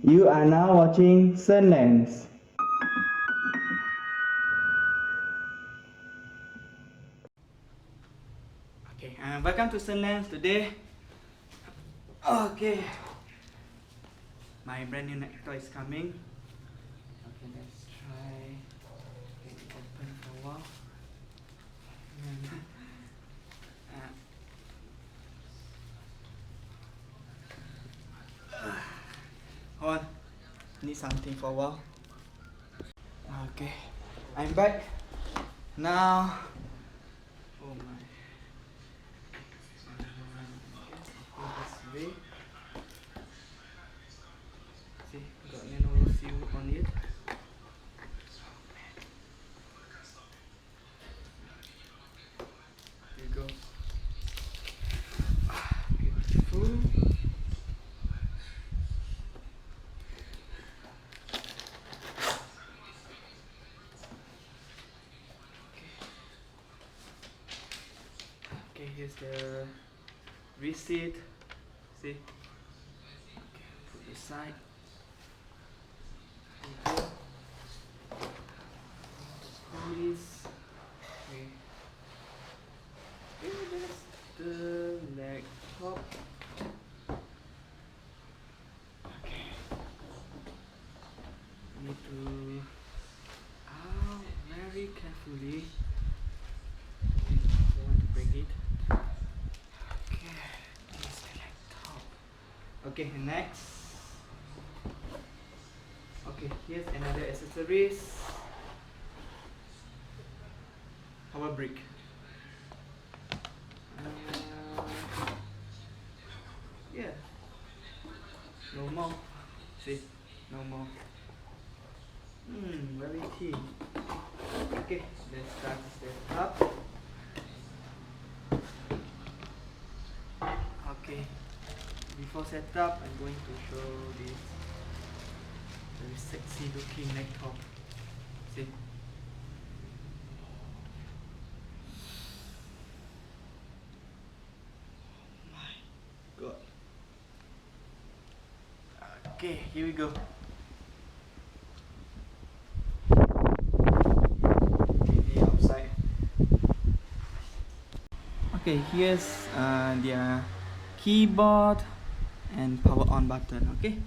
You are now watching Sunlands. Okay, welcome to Sunlands today. Okay, my brand new neck toy is coming. Okay, let's try get it open for a while. Hold on, need something for a while. Okay, I'm back now. Oh my. This way. See, got Lenovo seal on it. There you go. Beautiful. Okay, here's the receipt. See? Okay, put it aside. There you go. Please. Okay. Okay, that's the laptop. Okay. Need to very carefully. Don't want to break it. Okay, this the laptop. Okay, next. Okay, here's another accessories. Power brick. Yeah. No more. See, no more. Very thin. Okay, let's start to set up. Okay, before setup, I'm going to show this very sexy looking laptop. See? Oh my god. Okay, here we go. Outside. Okay, here's their keyboard and power on button. Okay.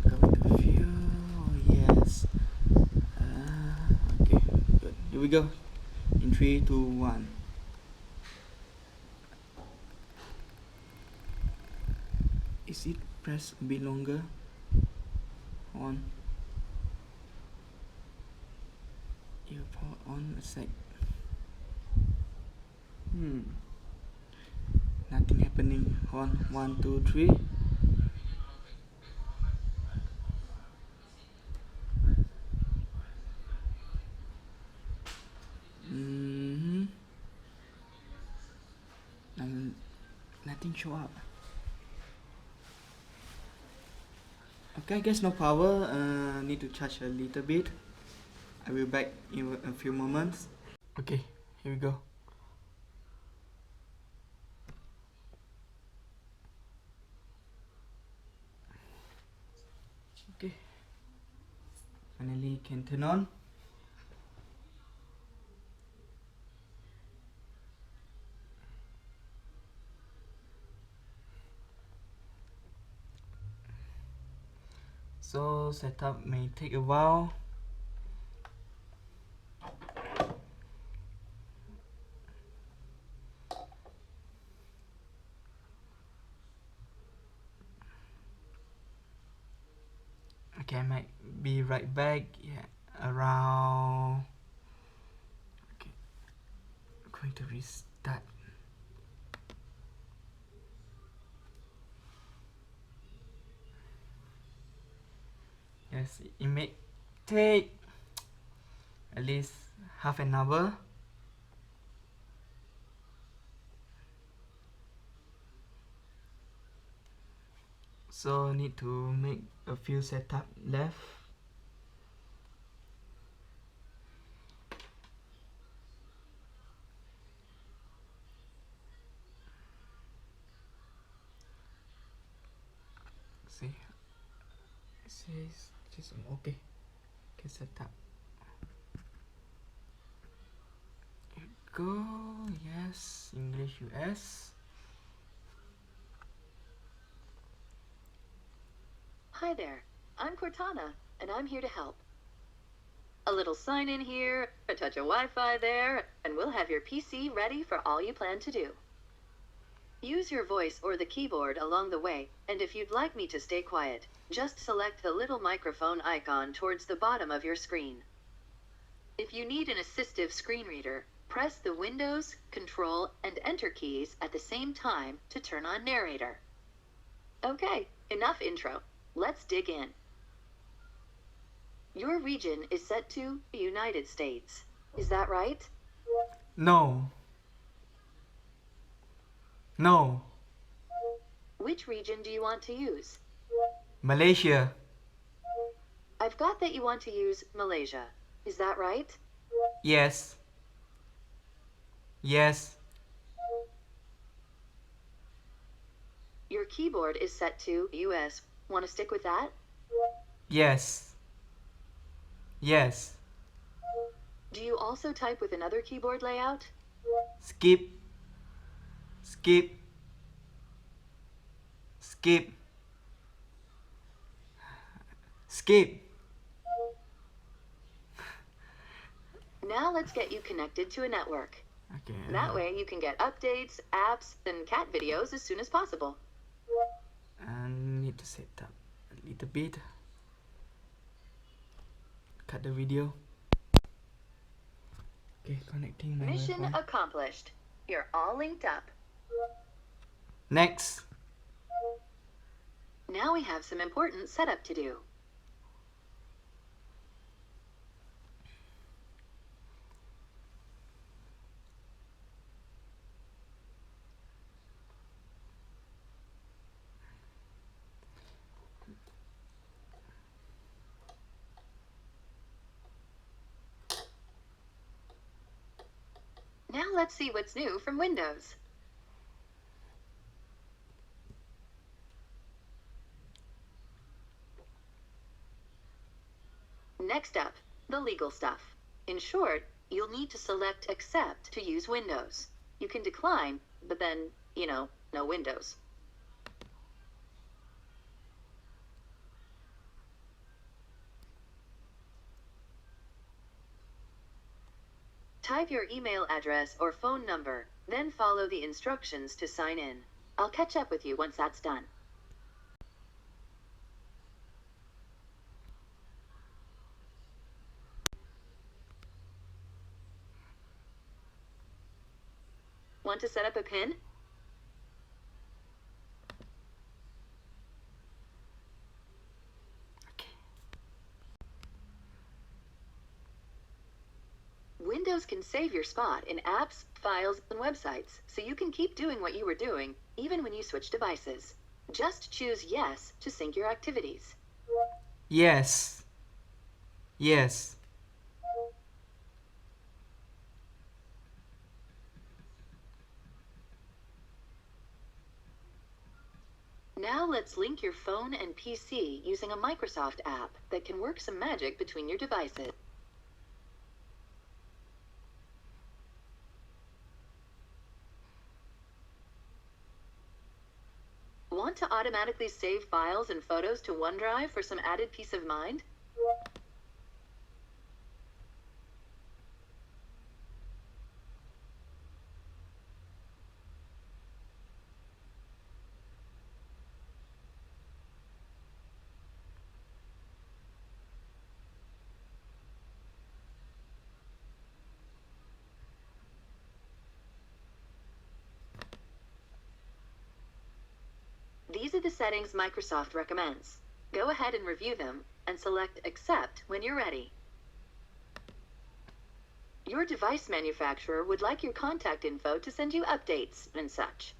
Going to view. Oh, yes. Okay, good. Here we go. In 3, 2, 1. Is it pressed a bit longer? On. You power on a sec. Nothing happening. On 1, 2, 3. And nothing show up. Okay, I guess no power. Need to charge a little bit. I will back in a few moments. Okay, here we go. Okay, finally can turn on. So setup may take a while. Okay, I might be right back. Yeah, around. Okay, I'm going to restart. Yes, it may take at least half an hour. So need to make a few setup left. see. It says just okay. Okay, set up. Here we go. Yes, English US. Hi there, I'm Cortana, and I'm here to help. A little sign in here, a touch of Wi-Fi there, and we'll have your PC ready for all you plan to do. Use your voice or the keyboard along the way, and if you'd like me to stay quiet, just select the little microphone icon towards the bottom of your screen. If you need an assistive screen reader, press the Windows, Control, and Enter keys at the same time to turn on narrator. Okay, enough intro. Let's dig in. Your region is set to the United States. Is that right? No. No. Which region do you want to use? Malaysia. I've got that you want to use Malaysia. Is that right? Yes. Yes. Your keyboard is set to US. Want to stick with that? Yes. Yes. Do you also type with another keyboard layout? Skip. Skip. Skip. Skip. Now let's get you connected to a network. Okay. That way you can get updates, apps, and cat videos as soon as possible. I need to set up a little bit. Cut the video. Okay, connecting my Mission Wi-Fi. accomplished. You're all linked up. Next. Now we have some important setup to do. Now let's see what's new from Windows. Next up, the legal stuff. In short, you'll need to select Accept to use Windows. You can decline, but then, no Windows. Type your email address or phone number, then follow the instructions to sign in. I'll catch up with you once that's done. Want to set up a PIN? Windows can save your spot in apps, files, and websites, so you can keep doing what you were doing, even when you switch devices. Just choose Yes to sync your activities. Yes. Yes. Now let's link your phone and PC using a Microsoft app that can work some magic between your devices. Want to automatically save files and photos to OneDrive for some added peace of mind? These are the settings Microsoft recommends. Go ahead and review them, and select Accept when you're ready. Your device manufacturer would like your contact info to send you updates and such.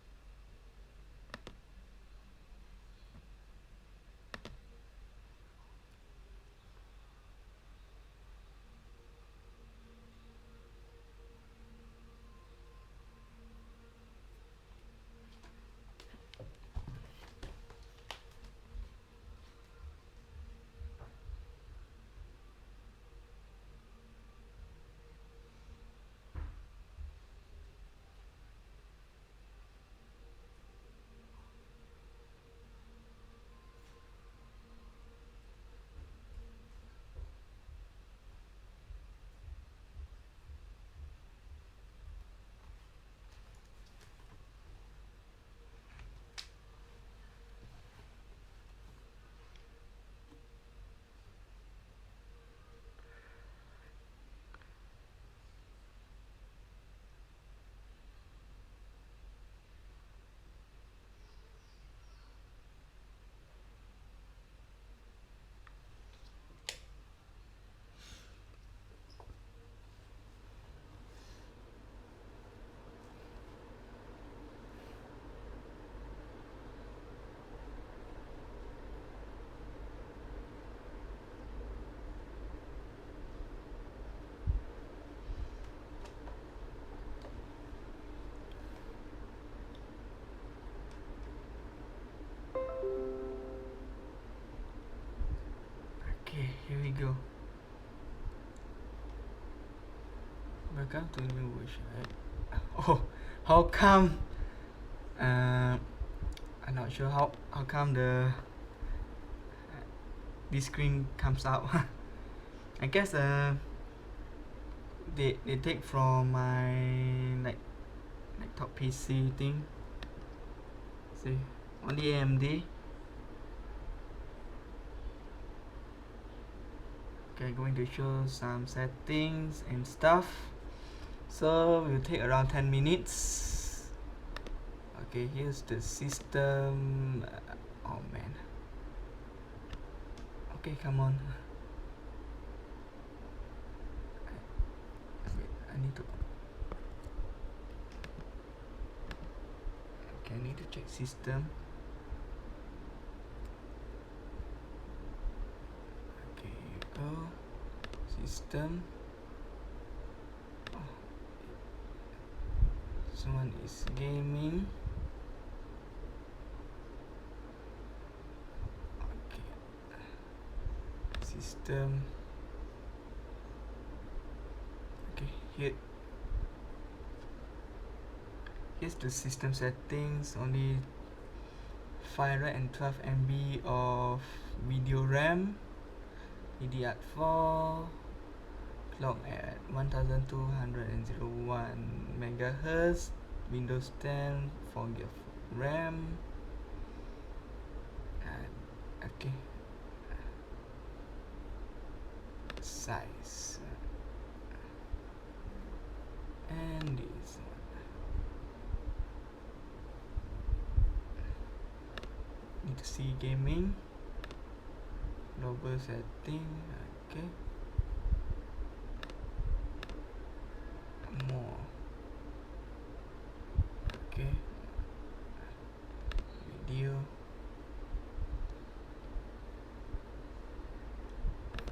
you go. Welcome to new version. Oh, how come? I'm not sure how come this screen comes out. I guess they take from my laptop PC thing. See, on the AMD. Okay, going to show some settings and stuff. So it will take around 10 minutes. Okay, here's the system. Oh man. Okay, come on. I need to. Okay, I need to check system. Okay, here you go. System. Oh. This one is gaming. System. Okay, here's the system settings. Only 512 MB of video RAM, DDR4, clock at 1201 MHz, Windows 10, 4GB RAM, and okay, size, and this one. Need to see gaming, global setting. Okay, more. Okay, video.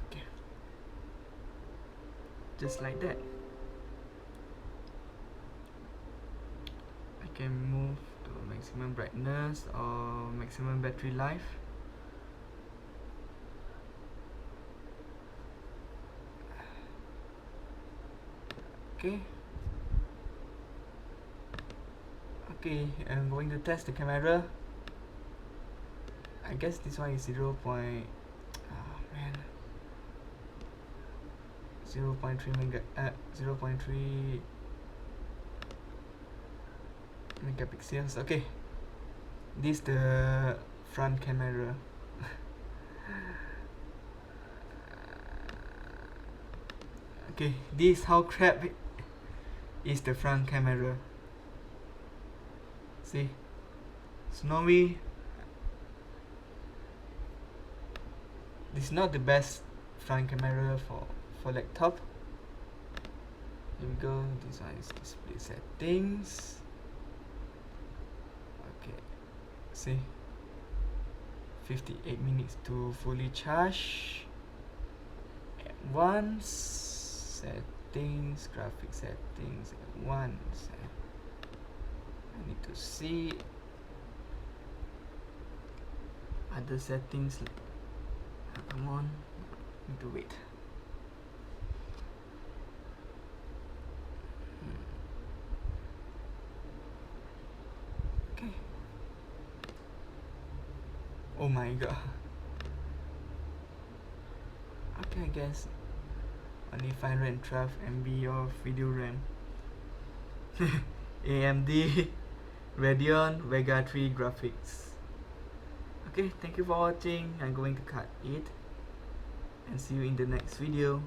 Okay, just like that. I can move to maximum brightness or maximum battery life. Okay. Okay, I'm going to test the camera. I guess this one is 0. Oh man, 0.3 megapixels. Okay, this is the front camera. Okay, this how crap is the front camera. See, snowy. This is not the best front camera for laptop. Here we go. This one is display settings. Okay, see, 58 minutes to fully charge at once. Settings, graphic settings at once. I need to see other settings. Come on, need to wait. Okay. Oh my god. Okay, I guess only 512 MB of video RAM. AMD Radeon Vega 3 graphics. Okay, thank you for watching. I'm going to cut it and see you in the next video.